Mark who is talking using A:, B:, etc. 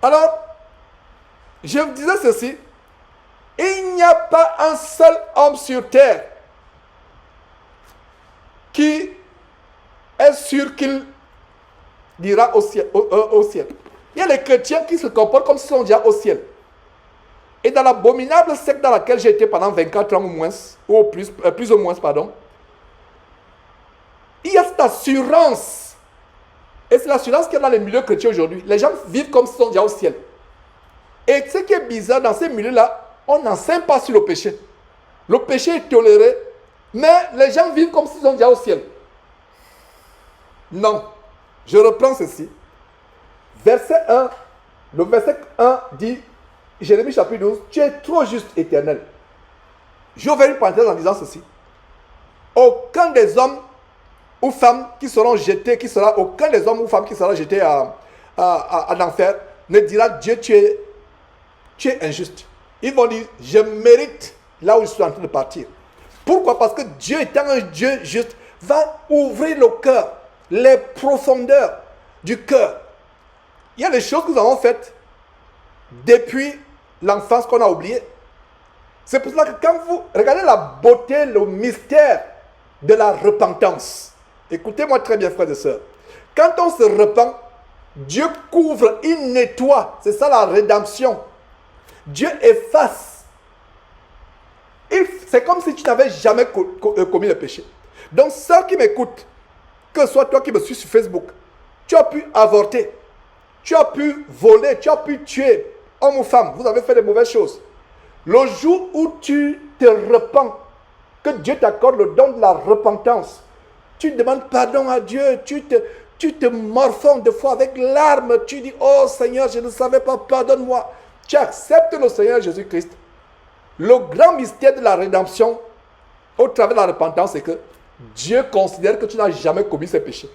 A: Alors, je vous disais ceci, il n'y a pas un seul homme sur terre qui est sûr qu'il dira au ciel, au ciel. Il y a les chrétiens qui se comportent comme s'ils sont déjà au ciel. Et dans l'abominable secte dans laquelle j'ai été pendant 24 ans ou moins, ou plus ou moins, pardon, il y a cette assurance. Et c'est l'assurance qu'il y a dans les milieux chrétiens aujourd'hui. Les gens vivent comme s'ils sont déjà au ciel. Et ce qui est bizarre dans ces milieux-là, on n'enseigne pas sur le péché. Le péché est toléré, mais les gens vivent comme s'ils sont déjà au ciel. Non. Je reprends ceci. Verset 1, le verset 1 dit, Jérémie chapitre 12, tu es trop juste, Éternel. J'ai ouvert une parenthèse en disant ceci. Aucun des hommes ou femmes qui seront jetés, aucun des hommes ou femmes qui sera jeté en enfer ne dira Dieu, tu es injuste. Ils vont dire, je mérite là où je suis en train de partir. Pourquoi? Parce que Dieu étant un Dieu juste, va ouvrir le cœur, les profondeurs du cœur. Il y a des choses que nous avons faites depuis l'enfance qu'on a oublié. C'est pour cela que quand vous regardez la beauté, le mystère de la repentance, écoutez-moi très bien, frères et sœurs. Quand on se repent, Dieu couvre, il nettoie. C'est ça la rédemption. Dieu efface. C'est comme si tu n'avais jamais commis le péché. Donc, ceux qui m'écoutent, que ce soit toi qui me suis sur Facebook, tu as pu avorter, tu as pu voler, tu as pu tuer, homme ou femme, vous avez fait de mauvaises choses. Le jour où tu te repens, que Dieu t'accorde le don de la repentance, tu demandes pardon à Dieu, tu te morfonds de fois avec larmes, tu dis, oh Seigneur, je ne savais pas, pardonne-moi. Tu acceptes le Seigneur Jésus-Christ. Le grand mystère de la rédemption, au travers de la repentance, c'est que Dieu considère que tu n'as jamais commis ces péchés.